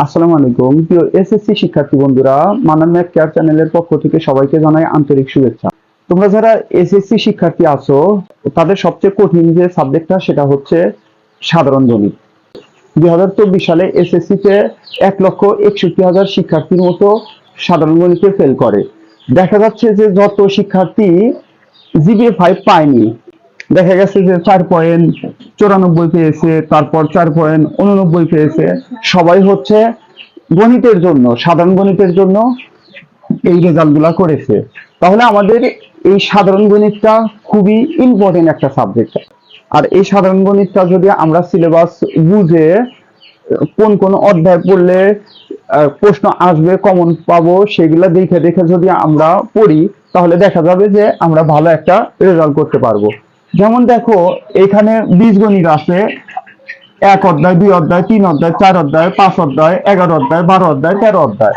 আসসালামু আলাইকুম প্রিয় এসএসসি শিক্ষার্থী বন্ধুরা, মানান ম্যাথ কেয়ার চ্যানেলের পক্ষ থেকে সবাইকে জানাই আন্তরিক শুভেচ্ছা। তোমরা যারা এসএসসি শিক্ষার্থী আছো, তাদের সবচেয়ে কঠিন যে সাবজেক্টটা সেটা হচ্ছে সাধারণ গণিত। 2024 সালে এসএসসি তে 1,61,000 শিক্ষার্থীর মতো সাধারণ গণিতে ফেল করে। দেখা যাচ্ছে যে যত শিক্ষার্থী জিপিএ 5 পায়নি, দেখা গেছে যে 4.94 পেয়েছে, তারপর 4.89 পেয়েছে, সবাই হচ্ছে গণিতের জন্য, সাধারণ গণিতের জন্য এই রেজাল্ট গুলা করেছে। তাহলে আমাদের এই সাধারণ গণিতটা খুবই ইম্পর্টেন্ট একটা সাবজেক্ট। আর এই সাধারণ গণিতটা যদি আমরা সিলেবাস বুঝে কোন কোন অধ্যায় পড়লে প্রশ্ন আসবে, কমন পাবো, সেগুলা দেখে দেখে যদি আমরা পড়ি, তাহলে দেখা যাবে যে আমরা ভালো একটা রেজাল্ট করতে পারবো। যেমন দেখো, এখানে বীজগণিত আছে 1 অধ্যায়, 2 অধ্যায়, 3 অধ্যায়, 4 অধ্যায়, 5 অধ্যায়, 11 অধ্যায়, 12 অধ্যায়, 13 অধ্যায়,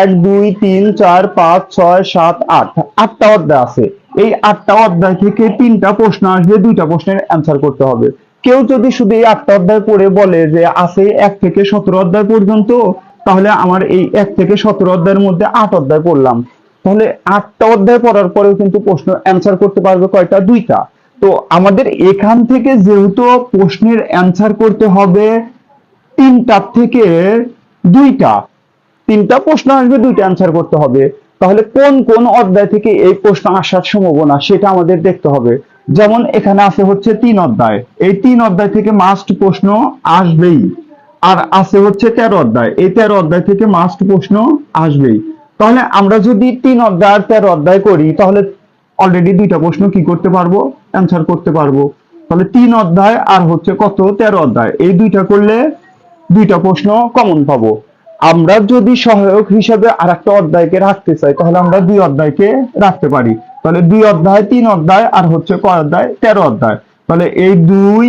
1 2 3 4 5 6 7 8, 8টা অধ্যায় আছে। এই 8টা অধ্যায় থেকে 3টা প্রশ্ন আসবে, 2টা প্রশ্নের অ্যান্সার করতে হবে। কেউ যদি শুধু এই 8টা অধ্যায় পড়ে বলে যে আছে 1 থেকে 17 অধ্যায় পর্যন্ত, তাহলে আমার এই 1 থেকে 17 অধ্যায়ের মধ্যে 8 অধ্যায় পড়লাম, তাহলে 8টা অধ্যায় পড়ার পরেও কিন্তু প্রশ্ন অ্যান্সার করতে পারবে কয়টা? 2টা। তো আমাদের এখান থেকে যেহেতু প্রশ্নের অ্যান্সার করতে হবে 3টার থেকে 2টা, 3টা প্রশ্ন আসবে, 2টা অ্যান্সার করতে হবে। তাহলে কোন কোন অধ্যায় থেকে এই প্রশ্ন আসার সম্ভাবনা সেটা আমাদের দেখতে হবে। যেমন এখানে আছে হচ্ছে 3 অধ্যায়, এই 3 অধ্যায় থেকে মাস্ট প্রশ্ন আসবেই। আর আছে হচ্ছে 13 অধ্যায়, এই 13 অধ্যায় থেকে মাস্ট প্রশ্ন আসবেই। তাহলে আমরা যদি 3 অধ্যায় আর 13 অধ্যায় করি, তাহলে অলরেডি 2টা প্রশ্ন কি করতে পারবো? অ্যান্সার করতে পারবো। তাহলে 3 অধ্যায় আর হচ্ছে কত? 13 অধ্যায়, এই 2টা করলে 2টা প্রশ্ন কমন পাবো। আমরা যদি সহায়ক হিসেবে আরেকটা অধ্যায়কে রাখতে চাই, তাহলে আমরা 2 অধ্যায়কে রাখতে পারি। তাহলে 2 অধ্যায়, 3 অধ্যায় আর হচ্ছে কয় অধ্যায়? 13 অধ্যায়। তাহলে এই 2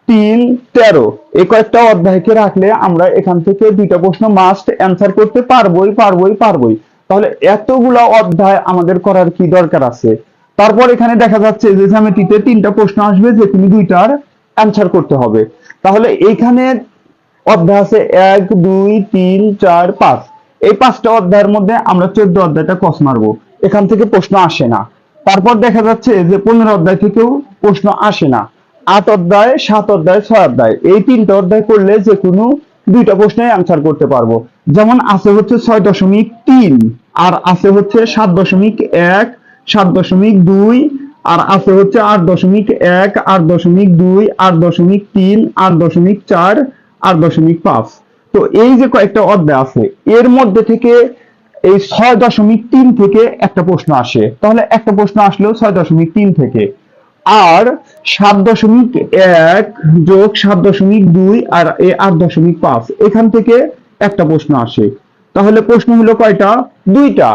3 13 এই কয়েকটা অধ্যায়কে রাখলে আমরা এখান থেকে 2টা প্রশ্ন মাস্ট অ্যান্সার করতে পারবোই। তাহলে এতগুলা অধ্যায় আমাদের করার কি দরকার আছে? তারপর এখানে দেখা যাচ্ছে যে জ্যামিতিতে 3টা প্রশ্ন আসবে, যে তুমি 2টার অ্যান্সার করতে হবে। তাহলে এইখানে অধ্যায় আছে 1 2 3 4 5, এই 5টা অধ্যায়ের মধ্যে আমরা 14 অধ্যায়টা কস মারবো, এখান থেকে প্রশ্ন আসে না। তারপর দেখা যাচ্ছে যে 15 অধ্যায় থেকেও প্রশ্ন আসে না। 8 অধ্যায়, 7 অধ্যায়, 6 অধ্যায়, এই 3টা অধ্যায় করলে যে কোনো 2টা প্রশ্নের অ্যান্সার করতে পারবো। যেমন আছে হচ্ছে 6.3, আর আছে হচ্ছে 7.1, 7.2, আর আছে হচ্ছে 8.1, 8.2, 8.3, 8.4, 8.5। তো এই যে কয়েকটা অধ্যায় আছে, এর মধ্যে থেকে এই 6.3 থেকে একটা প্রশ্ন আসে, তাহলে একটা প্রশ্ন আসলেও 6.3 থেকে। আর 7.1 যোগ 7.2 আর এই 8.5, এখান থেকে একটা প্রশ্ন আসে। তাহলে প্রশ্ন হলো কয়টা? 2টা।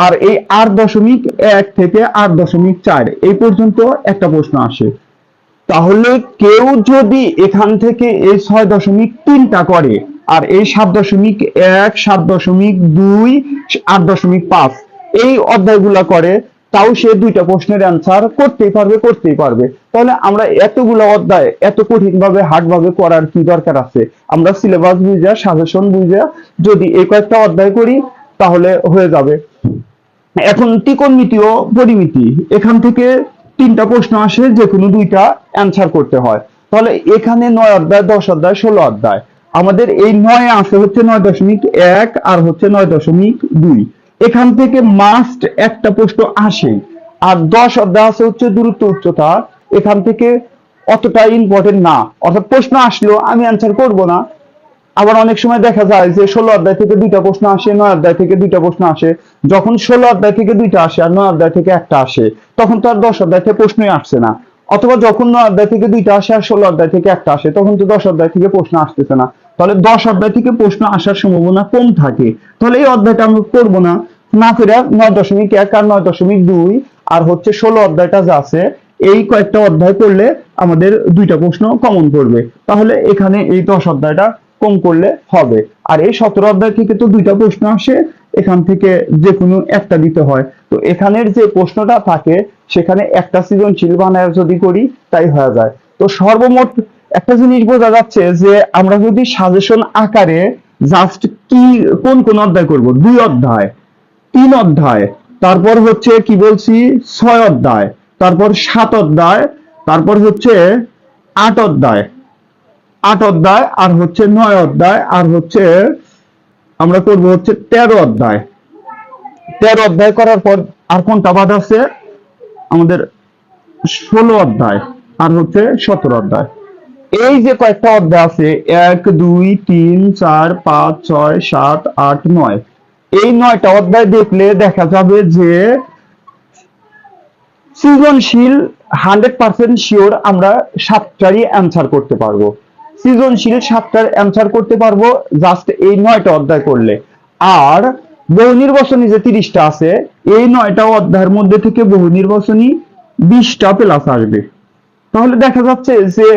আর এই 8.1 থেকে 8.4 এই পর্যন্ত একটা প্রশ্ন আসে। তাহলে কেউ যদি এখান থেকে এই 6.3টা করে, আর এই 7.1, 7.2, 8.5 এই অধ্যায়গুলা করে, তাও সে 2টা প্রশ্নের অ্যান্সার করতেই পারবে। তাহলে আমরা এতগুলা অধ্যায় এত কঠিন ভাবে হার্ড ভাবে করার কি দরকার আছে? আমরা সিলেবাস বুঝে, সাজেশন বুঝে যদি এই কয়েকটা অধ্যায় করি, তাহলে হয়ে যাবে। এখন ত্রিকোণমিতি ও পরিমিতি, এখান থেকে 3টা প্রশ্ন আসে, যে কোনো 2টা অ্যান্সার করতে হয়। তাহলে এখানে 9 অধ্যায়, 10 অধ্যায়, 16 অধ্যায়, আমাদের এই 9 আছে হচ্ছে 9.1 আর হচ্ছে 9.2, এখান থেকে মাস্ট একটা প্রশ্ন আসে। আর 10 অধ্যায় আছে হচ্ছে দূরত্ব উচ্চতা, এখান থেকে অতটা ইম্পর্টেন্ট না, অর্থাৎ প্রশ্ন আসলেও আমি অ্যান্সার করব না। আবার অনেক সময় দেখা যায় যে 16 অধ্যায় থেকে 2টা প্রশ্ন আসে, 9 অধ্যায় থেকে 2টা প্রশ্ন আসে। যখন 16 অধ্যায় থেকে 2টা আসে আর 9 অধ্যায় থেকে একটা আসে, তখন তো আর 10 অধ্যায় থেকে প্রশ্নই আসছে না। অথবা যখন 9 অধ্যায় থেকে 2টা আসে আর 16 অধ্যায় থেকে একটা আসে, তখন তো 10 অধ্যায় থেকে প্রশ্ন আসতেছে না। তাহলে 10 অধ্যায় থেকে প্রশ্ন আসার সম্ভাবনা কম থাকে। তাহলে এই অধ্যায়টা আমি করবো না, না করে 9.1 আর 9.2 আর হচ্ছে 16 অধ্যায়টা যা আছে, এই কয়েকটা অধ্যায় করলে আমাদের 2টা প্রশ্ন কমন পড়বে। তাহলে এখানে এই 10 অধ্যায়টা কম করলে হবে। আর এই 17 অধ্যায় থেকে তো 2টা প্রশ্ন আসে, এখান থেকে যে কোনো একটা দিতে হয়। তো এখানের যে প্রশ্নটা থাকে, সেখানে একটা সৃজনশীল বানায় যদি করি, তাই হয়ে যায়। তো সর্বমোট একটা জিনিস বোঝা যাচ্ছে যে আমরা যদি সাজেশন আকারে জাস্ট কি কোন কোন অধ্যায় করব? 2 অধ্যায়, 3 অধ্যায়, তারপর হচ্ছে কি বলছি 6 অধ্যায়, তারপর 7 অধ্যায়, তারপর হচ্ছে 8 অধ্যায়, 8 অধ্যায়, আর হচ্ছে 9 অধ্যায়, আর হচ্ছে আমরা করব হচ্ছে 13 অধ্যায়। 13 অধ্যায় করার পর আর কোনটা বাদ আছে আমাদের? 16 অধ্যায়, আর হচ্ছে 17 অধ্যায়। এই যে কয়েকটা অধ্যায় আছে, 1 2 3 4 5 6 7 8 9, এই 9টা অধ্যায় দেখলে দেখা যাবে যে সৃজনশীল 100% শিওর আমরা 7টারই অ্যান্সার করতে পারবো। সৃজনশীল 7টার অ্যান্সার করতে পারবো জাস্ট এই 9টা অধ্যায় করলে। আর বহু নির্বাচনী যে 30টা আছে, এই 9টা অধ্যায়ের মধ্যে থেকে বহু নির্বাচনী 20টা প্লাস আসবে। তাহলে দেখা যাচ্ছে যে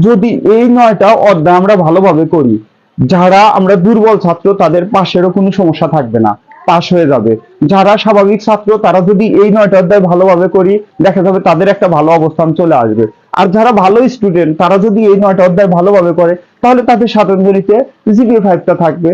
যদি এই 9টা অধ্যায় আমরা ভালোভাবে করি, যারা আমরা দুর্বল ছাত্র তাদের পাশেরও কোনো সমস্যা থাকবে না, পাশ হয়ে যাবে। যারা স্বাভাবিক ছাত্র তারা যদি এই 9টা অধ্যায় ভালোভাবে করি, দেখা যাবে তাদের একটা ভালো অবস্থান চলে আসবে। আর যারা ভালো স্টুডেন্ট তারা যদি এই 9টা অধ্যায় ভালোভাবে করে, তাহলে তাদের সাধারণ গণিতে জিপিএ 5টা থাকবে।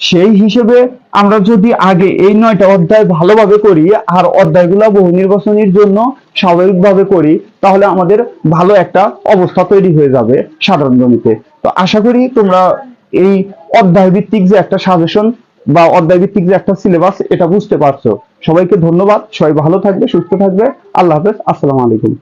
সেই হিসেবে আমরা যদি আগে এই 9টা অধ্যায় ভালোভাবে করি আর অধ্যায়গুলো বহু নির্বাচনীর জন্য স্বাভাবিকভাবে করি, তাহলে আমাদের ভালো একটা অবস্থা তৈরি হয়ে যাবে সাধারণ গণিতে। তো আশা করি তোমরা এই অধ্যায় ভিত্তিক যে একটা সাজেশন বা অধ্যায় ভিত্তিক যে একটা সিলেবাস, এটা বুঝতে পারছো। সবাইকে ধন্যবাদ, সবাই ভালো থাকবে, সুস্থ থাকবে। আল্লাহ হাফেজ, আসসালামু আলাইকুম।